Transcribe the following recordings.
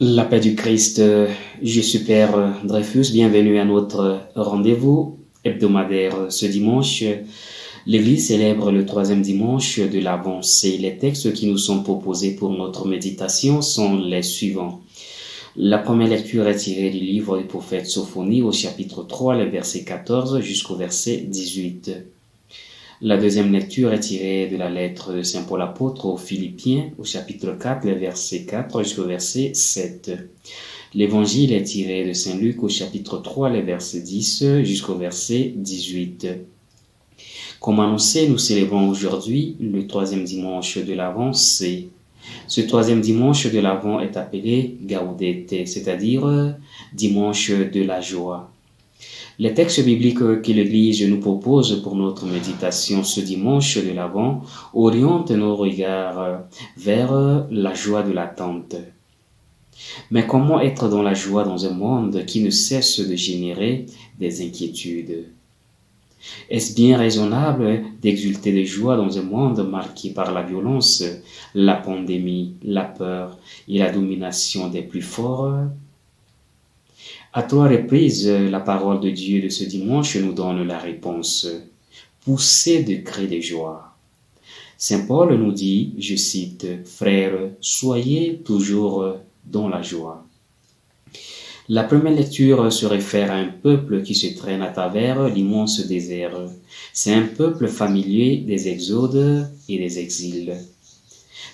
La paix du Christ, je suis Père Dreyfus, bienvenue à notre rendez-vous hebdomadaire ce dimanche. L'Église célèbre le troisième dimanche de l'Avent. Et les textes qui nous sont proposés pour notre méditation sont les suivants. La première lecture est tirée du livre du prophète Sophonie au chapitre 3, les versets 14 jusqu'au verset 18. La deuxième lecture est tirée de la lettre de Saint Paul apôtre aux Philippiens au chapitre 4, les versets 4 jusqu'au verset 7. L'évangile est tiré de Saint Luc au chapitre 3, les versets 10 jusqu'au verset 18. Comme annoncé, nous célébrons aujourd'hui le troisième dimanche de l'Avent. Ce troisième dimanche de l'Avent est appelé Gaudete, c'est-à-dire dimanche de la joie. Les textes bibliques que l'Église nous propose pour notre méditation ce dimanche de l'Avent orientent nos regards vers la joie de l'attente. Mais comment être dans la joie dans un monde qui ne cesse de générer des inquiétudes? Est-ce bien raisonnable d'exulter de joie dans un monde marqué par la violence, la pandémie, la peur et la domination des plus forts? À trois reprises, la parole de Dieu de ce dimanche nous donne la réponse. Poussez de cris de joie. Saint Paul nous dit, je cite, « Frères, soyez toujours dans la joie ». La première lecture se réfère à un peuple qui se traîne à travers l'immense désert. C'est un peuple familier des exodes et des exils.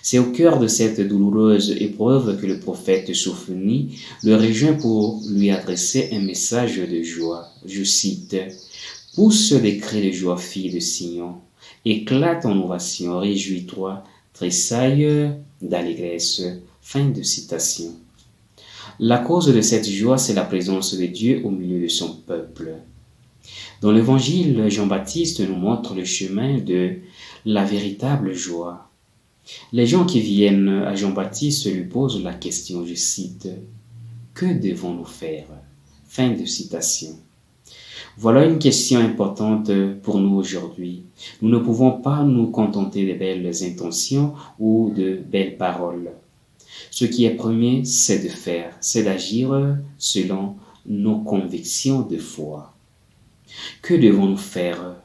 C'est au cœur de cette douloureuse épreuve que le prophète Sophonie le rejoint pour lui adresser un message de joie. Je cite, « Pousse des cris de joie, fille de Sion, éclate en ovation, réjouis-toi, tressaille d'allégresse. » Fin de citation. La cause de cette joie, c'est la présence de Dieu au milieu de son peuple. Dans l'Évangile, Jean-Baptiste nous montre le chemin de la véritable joie. Les gens qui viennent à Jean-Baptiste lui posent la question, je cite, « Que devons-nous faire ?» Fin de citation. Voilà une question importante pour nous aujourd'hui. Nous ne pouvons pas nous contenter de belles intentions ou de belles paroles. Ce qui est premier, c'est de faire, c'est d'agir selon nos convictions de foi. Que devons-nous faire ?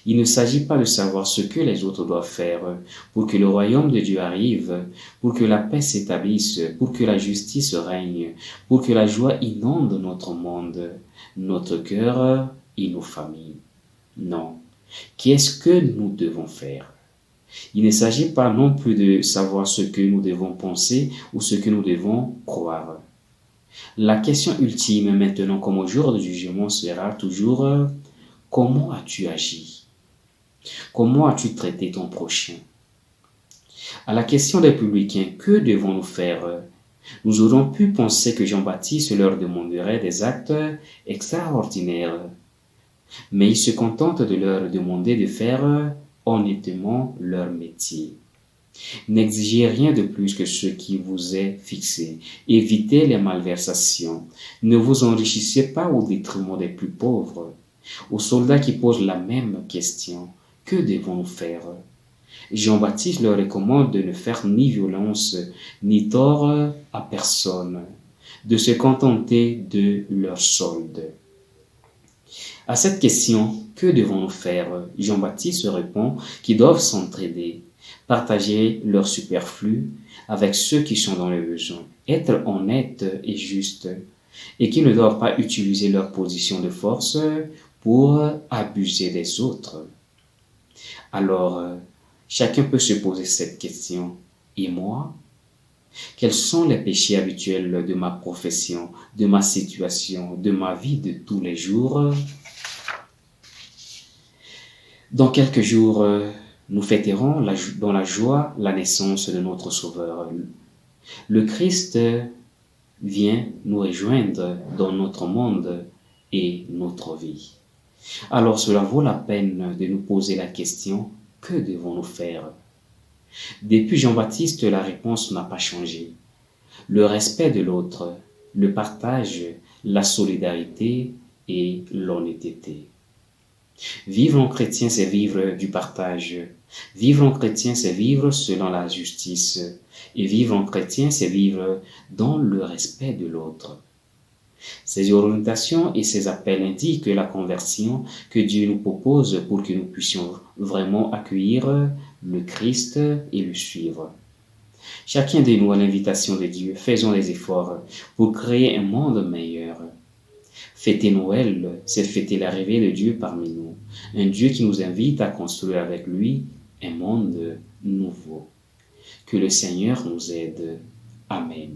Il ne s'agit pas de savoir ce que les autres doivent faire pour que le royaume de Dieu arrive, pour que la paix s'établisse, pour que la justice règne, pour que la joie inonde notre monde, notre cœur et nos familles. Non. Qu'est-ce que nous devons faire ? Il ne s'agit pas non plus de savoir ce que nous devons penser ou ce que nous devons croire. La question ultime maintenant comme au jour du jugement sera toujours « Comment as-tu agi ? Comment as-tu traité ton prochain ?» À la question des publicains « Que devons-nous faire ?» nous aurions pu penser que Jean-Baptiste leur demanderait des actes extraordinaires. Mais il se contente de leur demander de faire honnêtement leur métier. N'exigez rien de plus que ce qui vous est fixé. Évitez les malversations. Ne vous enrichissez pas au détriment des plus pauvres. Aux soldats qui posent la même question, que devons-nous faire ? Jean-Baptiste leur recommande de ne faire ni violence ni tort à personne, de se contenter de leur solde. À cette question, que devons-nous faire ? Jean-Baptiste répond qu'ils doivent s'entraider, partager leur superflu avec ceux qui sont dans le besoin, être honnêtes et justes, et qu'ils ne doivent pas utiliser leur position de force pour abuser des autres. Alors, chacun peut se poser cette question. Et moi ? Quels sont les péchés habituels de ma profession, de ma situation, de ma vie de tous les jours ? Dans quelques jours, nous fêterons dans la joie la naissance de notre Sauveur. Le Christ vient nous rejoindre dans notre monde et notre vie. Alors cela vaut la peine de nous poser la question, que devons-nous faire ? Depuis Jean-Baptiste, la réponse n'a pas changé. Le respect de l'autre, le partage, la solidarité et l'honnêteté. Vivre en chrétien, c'est vivre du partage. Vivre en chrétien, c'est vivre selon la justice. Et vivre en chrétien, c'est vivre dans le respect de l'autre. Ces orientations et ces appels indiquent la conversion que Dieu nous propose pour que nous puissions vraiment accueillir le Christ et le suivre. Chacun de nous, à l'invitation de Dieu, faisons des efforts pour créer un monde meilleur. Fêter Noël, c'est fêter l'arrivée de Dieu parmi nous, un Dieu qui nous invite à construire avec lui un monde nouveau. Que le Seigneur nous aide. Amen.